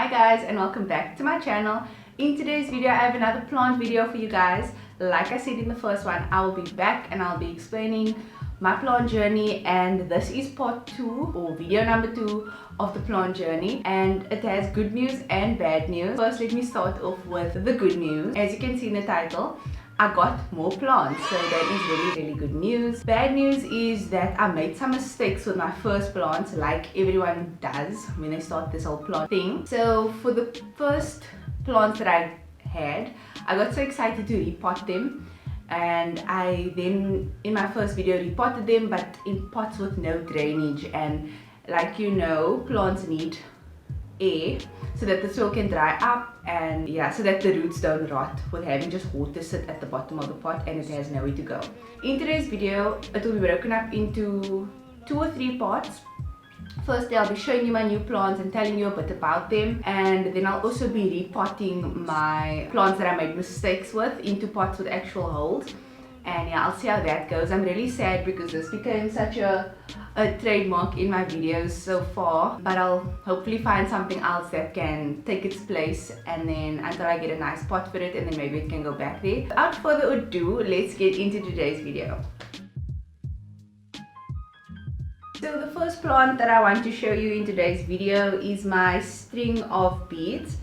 Hi guys, and welcome back to my channel. In today's video I have another plant video for you guys. Like I said in the first one, I will be back and I'll be explaining my plant journey, and this is part 2 or video number 2 of the plant journey, and it has good news and bad news. First, let me start off with the good news. As you can see in the title, I got more plants, so that is really good news. Bad news is that I made some mistakes with my first plants, like everyone does when they start this whole plant thing. So for the first plants that I had, I got so excited to repot them, and I then in my first video repotted them, but in pots with no drainage. And like you know, plants need air so that the soil can dry up, and yeah, so that the roots don't rot with having just water sit at the bottom of the pot and it has nowhere to go. In today's video, it will be broken up into 2 or 3 parts. Firstly, I'll be showing you my new plants and telling you a bit about them, and then I'll also be repotting my plants that I made mistakes with into pots with actual holes. And yeah, I'll see how that goes. I'm really sad because this became such a trademark in my videos so far, but I'll hopefully find something else that can take its place, and then until I get a nice pot for it, and then maybe it can go back there. Without further ado, let's get into today's video. So the first plant that I want to show you in today's video is my string of beads.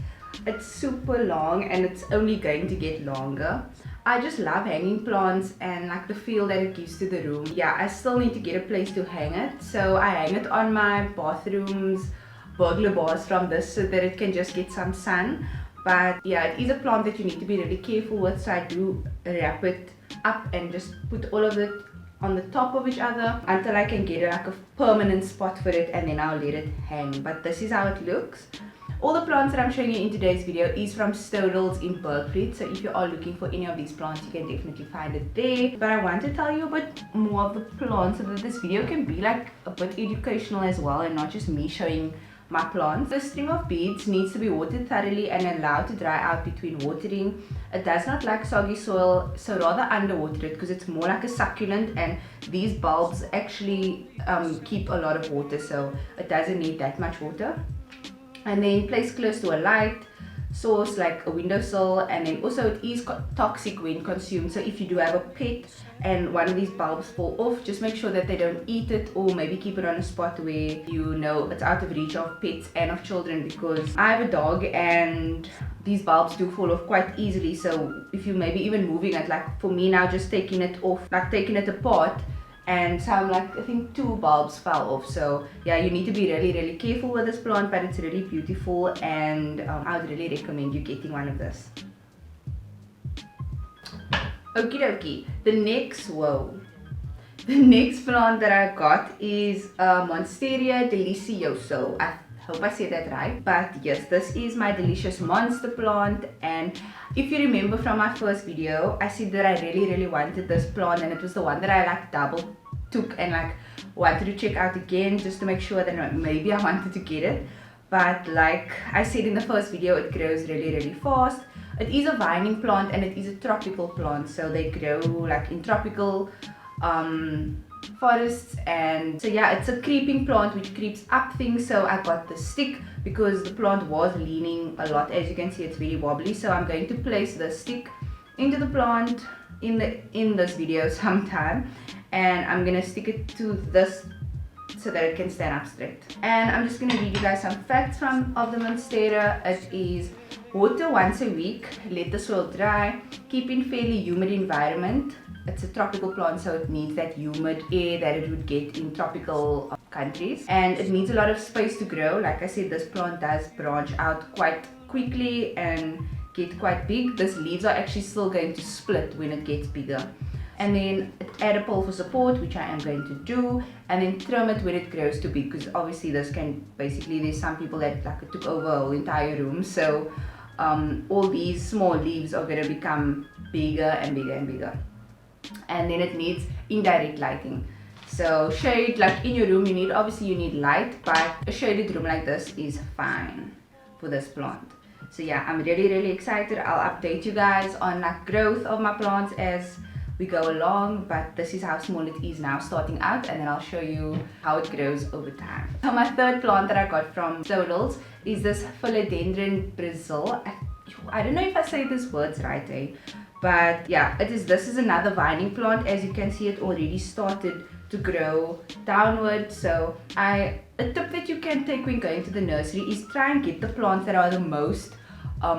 It's super long and it's only going to get longer. I just love hanging plants and like the feel that it gives to the room. Yeah, I still need to get a place to hang it, so I hang it on my bathroom's burglar bars from this so that it can just get some sun. But yeah, it is a plant that you need to be really careful with, so I do wrap it up and just put all of it on the top of each other until I can get like a permanent spot for it, and then I'll let it hang. But this is how it looks. All the plants that I'm showing you in today's video is from Stodels in Bergfried, so if you are looking for any of these plants, you can definitely find it there. But I want to tell you a bit more of the plants so that this video can be like a bit educational as well, and not just me showing my plants. The string of beads needs to be watered thoroughly and allowed to dry out between watering. It does not like soggy soil, so rather underwater it because it's more like a succulent, and these bulbs actually keep a lot of water, so it doesn't need that much water. And then place close to a light source like a windowsill, and then also it is toxic when consumed, so if you do have a pet and one of these bulbs fall off, just make sure that they don't eat it, or maybe keep it on a spot where you know it's out of reach of pets and of children, because I have a dog and these bulbs do fall off quite easily. So if you maybe even moving it, like for me now, just taking it off, like taking it apart, and some like I think 2 bulbs fell off. So yeah, you need to be really careful with this plant, but it's really beautiful, and I would really recommend you getting one of this. Okie dokie, the next plant that I got is Monstera delicioso. I hope I said that right, but yes, this is my delicious monster plant. And if you remember from my first video, I said that I really wanted this plant, and it was the one that I like double took and like wanted to check out again just to make sure that maybe I wanted to get it. But like I said in the first video, it grows really fast. It is a vining plant and it is a tropical plant, so they grow like in tropical forests. And so yeah, it's a creeping plant which creeps up things. So I got the stick because the plant was leaning a lot. As you can see, it's really wobbly, so I'm going to place the stick into the plant in this video sometime, and I'm gonna stick it to this so that it can stand up straight. And I'm just gonna read you guys some facts of the Monstera. It is water once a week, let the soil dry, keep in fairly humid environment. It's a tropical plant, so it needs that humid air that it would get in tropical countries, and it needs a lot of space to grow. Like I said, this plant does branch out quite quickly and get quite big. These leaves are actually still going to split when it gets bigger. And then add a pole for support, which I am going to do, and then trim it when it grows too big, because obviously this can basically, there's some people that like took over a whole entire room, so all these small leaves are going to become bigger and bigger. And then it needs indirect lighting, so shade, like in your room you need light, but a shaded room like this is fine for this plant. So yeah, I'm really excited. I'll update you guys on like growth of my plants as we go along, but this is how small it is now starting out, and then I'll show you how it grows over time. So my third plant that I got from Sodals is this Philodendron Brazil. I don't know if I say these words right, but yeah, this is another vining plant. As you can see, it already started to grow downward. So a tip that you can take when going to the nursery is try and get the plants that are the most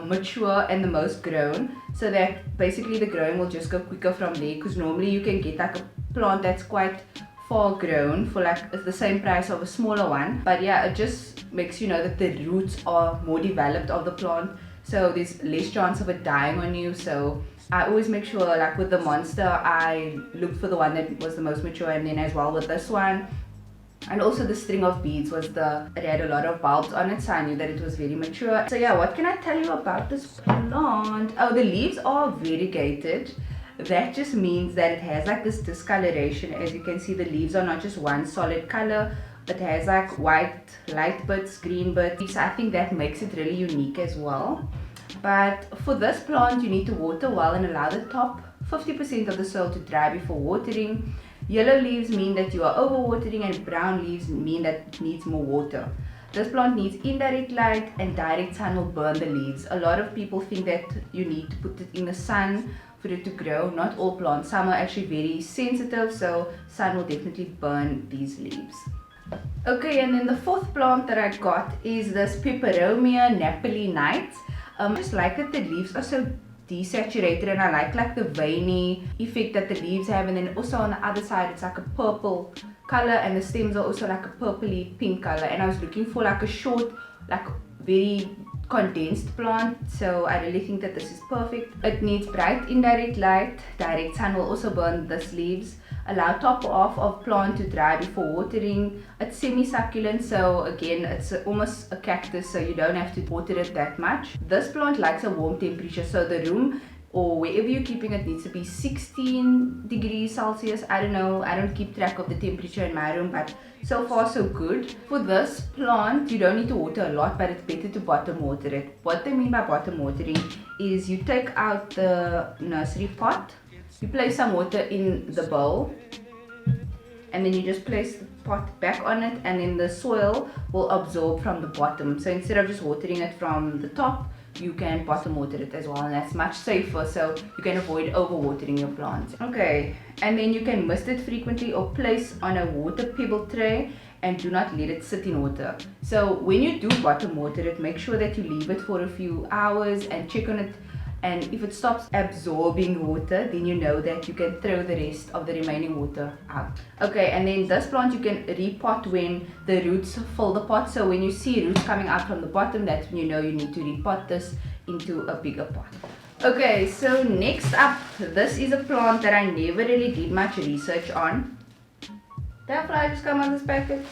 mature and the most grown, so that basically the growing will just go quicker from there, because normally you can get like a plant that's quite far grown for like the same price of a smaller one. But yeah, it just makes you know that the roots are more developed of the plant, so there's less chance of it dying on you. So I always make sure, like with the monster, I looked for the one that was the most mature, and then as well with this one. And also the string of beads it had a lot of bulbs on it, so I knew that it was very mature. So yeah, what can I tell you about this plant? Oh, the leaves are variegated. That just means that it has like this discoloration. As you can see, the leaves are not just one solid color. It has like white, light bits, green bits. So I think that makes it really unique as well. But for this plant, you need to water well and allow the top 50% of the soil to dry before watering. Yellow leaves mean that you are overwatering, and brown leaves mean that it needs more water. This plant needs indirect light, and direct sun will burn the leaves. A lot of people think that you need to put it in the sun for it to grow. Not all plants. Some are actually very sensitive, so sun will definitely burn these leaves. Okay, and then the fourth plant that I got is this Peperomia Napoli Nights. I just like that the leaves are so desaturated, and I like the veiny effect that the leaves have. And then also on the other side, it's like a purple color, and the stems are also like a purpley pink color. And I was looking for like a short, like very condensed plant, so I really think that this is perfect. It needs bright indirect light. Direct sun will also burn these leaves. Allow top off of plant to dry before watering. It's semi-succulent, so again it's almost a cactus, so you don't have to water it that much. This plant likes a warm temperature, so the room or wherever you're keeping it needs to be 16 degrees Celsius. I don't know, I don't keep track of the temperature in my room, but so far so good. For this plant, you don't need to water a lot, but it's better to bottom water it. What they mean by bottom watering is you take out the nursery pot, you place some water in the bowl, and then you just place the pot back on it, and then the soil will absorb from the bottom. So instead of just watering it from the top, you can bottom water it as well, and that's much safer, so you can avoid overwatering your plants. Okay, and then you can mist it frequently or place on a water pebble tray, and do not let it sit in water. So when you do bottom water it, make sure that you leave it for a few hours and check on it, and if it stops absorbing water, then you know that you can throw the rest of the remaining water out. Okay, and then this plant you can repot when the roots fill the pot. So when you see roots coming out from the bottom, that's when you know you need to repot this into a bigger pot. Okay, so next up, this is a plant that I never really did much research on. Did a fly just come on this packet?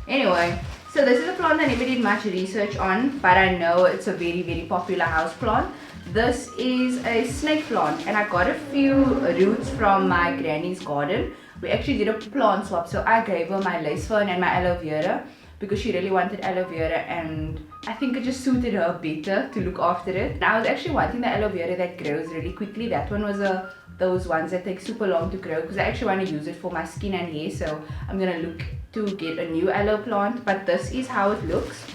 Anyway, so this is a plant I never did much research on, but I know it's a very, very popular house plant. This is a snake plant, and I got a few roots from my granny's garden. We actually did a plant swap, so I gave her my lace fern and my aloe vera because she really wanted aloe vera, and I think it just suited her better to look after it. And I was actually wanting the aloe vera that grows really quickly. That one was those ones that take super long to grow, because I actually want to use it for my skin and hair, so I'm gonna look to get a new aloe plant. But this is how it looks.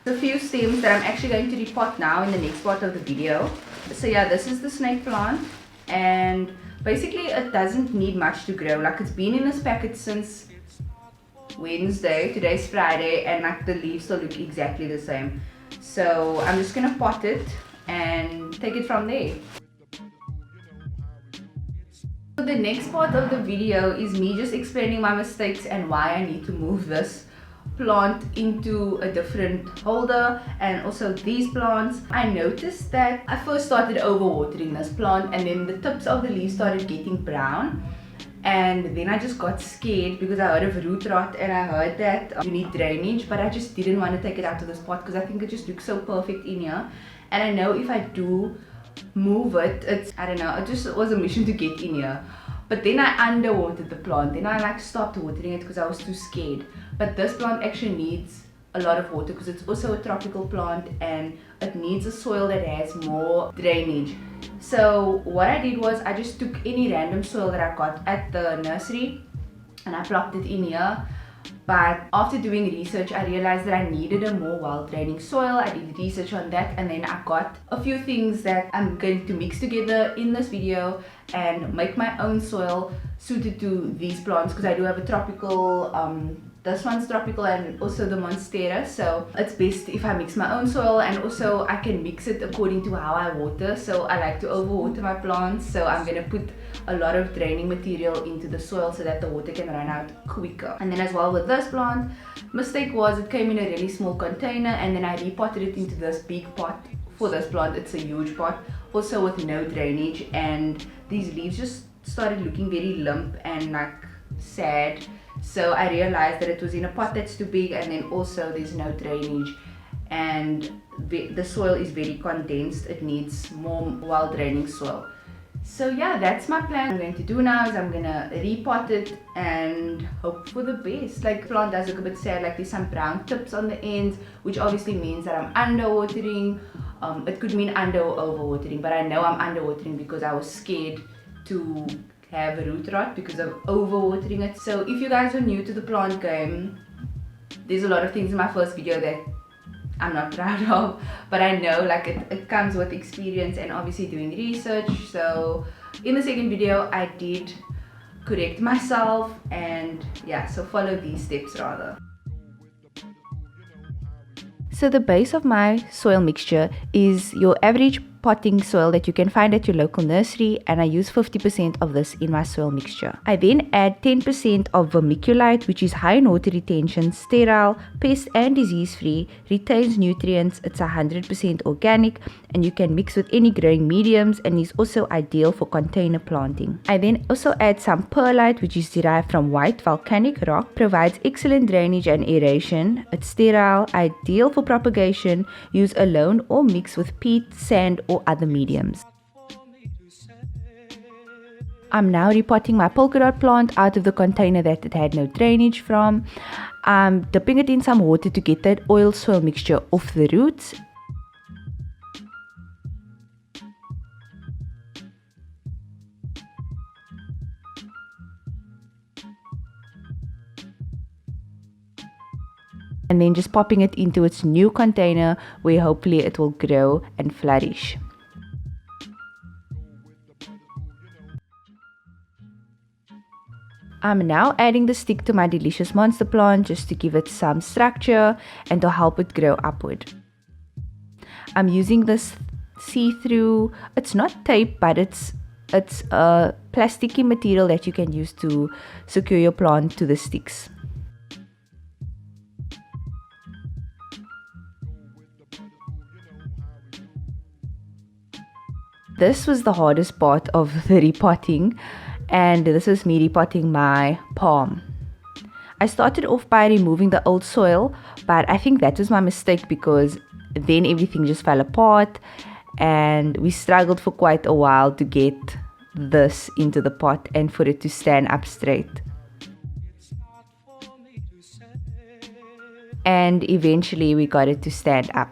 The few stems that I'm actually going to repot now in the next part of the video. So yeah, this is the snake plant, and basically it doesn't need much to grow. Like, it's been in this packet since Wednesday, today's Friday, and like the leaves still look exactly the same. So I'm just gonna pot it and take it from there. So the next part of the video is me just explaining my mistakes and why I need to move this plant into a different holder, and also these plants. I noticed that I first started overwatering this plant, and then the tips of the leaves started getting brown, and then I just got scared because I heard of root rot, and I heard that you need drainage, but I just didn't want to take it out of this pot because I think it just looks so perfect in here. And I know if I do move it, I don't know, it just was a mission to get in here. But then I underwatered the plant, then I stopped watering it because I was too scared. But this plant actually needs a lot of water because it's also a tropical plant and it needs a soil that has more drainage. So what I did was I just took any random soil that I got at the nursery and I plopped it in here. But after doing research, I realized that I needed a more well-draining soil. I did research on that, and then I got a few things that I'm going to mix together in this video and make my own soil suited to these plants, because I do have a tropical, this one's tropical and also the Monstera, so it's best if I mix my own soil, and also I can mix it according to how I water. So I like to overwater my plants, so I'm gonna put a lot of draining material into the soil so that the water can run out quicker. And then as well with this plant, mistake was it came in a really small container, and then I repotted it into this big pot. For this plant, it's a huge pot, also with no drainage, and these leaves just started looking very limp and like sad. So I realized that it was in a pot that's too big, and then also there's no drainage, and the soil is very condensed. It needs more well draining soil. So yeah, that's my plan. What I'm going to do now is I'm gonna repot it and hope for the best. Like, plant does look a bit sad, like there's some brown tips on the ends, which obviously means that I'm underwatering. It could mean under or overwatering, but I know I'm underwatering because I was scared to have a root rot because of overwatering it. So if you guys are new to the plant game, there's a lot of things in my first video that I'm not proud of, but I know like it comes with experience and obviously doing research. So in the second video I did correct myself, and yeah, so follow these steps rather. So the base of my soil mixture is your average potting soil that you can find at your local nursery, and I use 50% of this in my soil mixture. I then add 10% of vermiculite, which is high in water retention, sterile, pest and disease free, retains nutrients, it's 100% organic, and you can mix with any growing mediums, and is also ideal for container planting. I then also add some perlite, which is derived from white volcanic rock, provides excellent drainage and aeration, it's sterile, ideal for propagation, use alone or mix with peat, sand or other mediums. I'm now repotting my polka dot plant out of the container that it had no drainage from. I'm dipping it in some water to get that oil soil mixture off the roots. And then just popping it into its new container where hopefully it will grow and flourish. I'm now adding the stick to my delicious monster plant just to give it some structure and to help it grow upward. I'm using this see-through, it's not tape, but it's a plasticky material that you can use to secure your plant to the sticks. This was the hardest part of the repotting, and this is me repotting my palm. I started off by removing the old soil, but I think that was my mistake because then everything just fell apart and we struggled for quite a while to get this into the pot and for it to stand up straight. And eventually we got it to stand up.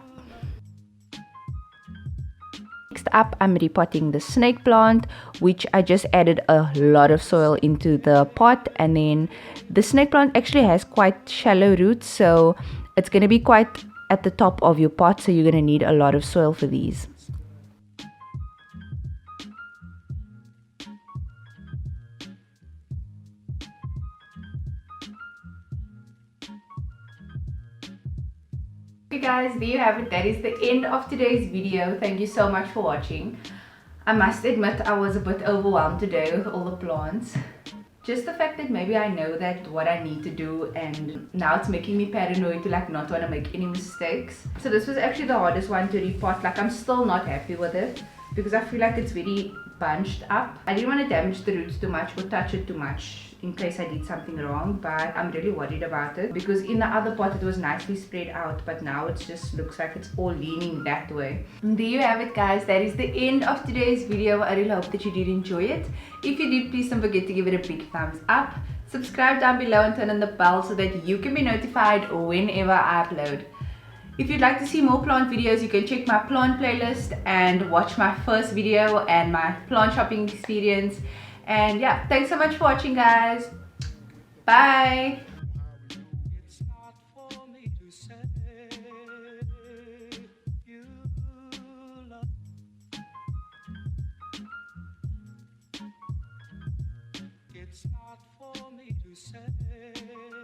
Next up, I'm repotting the snake plant, which I just added a lot of soil into the pot, and then the snake plant actually has quite shallow roots, so it's going to be quite at the top of your pot, so you're going to need a lot of soil for these. Okay guys, there you have it. That is the end of today's video. Thank you so much for watching. I must admit I was a bit overwhelmed today with all the plants. Just the fact that maybe I know that what I need to do, and now it's making me paranoid to like not want to make any mistakes. So this was actually the hardest one to repot. Like, I'm still not happy with it because I feel like it's very bunched up. I didn't want to damage the roots too much or touch it too much in case I did something wrong, but I'm really worried about it because in the other pot it was nicely spread out, but now it just looks like it's all leaning that way. And there you have it guys, that is the end of today's video. I really hope that you did enjoy it. If you did, please don't forget to give it a big thumbs up, Subscribe down below and turn on the bell so that you can be notified whenever I upload. If you'd like to see more plant videos, you can check my plant playlist and watch my first video and my plant shopping experience. And yeah, thanks so much for watching, guys. Bye. It's not for me to say you love. It's not for me to say.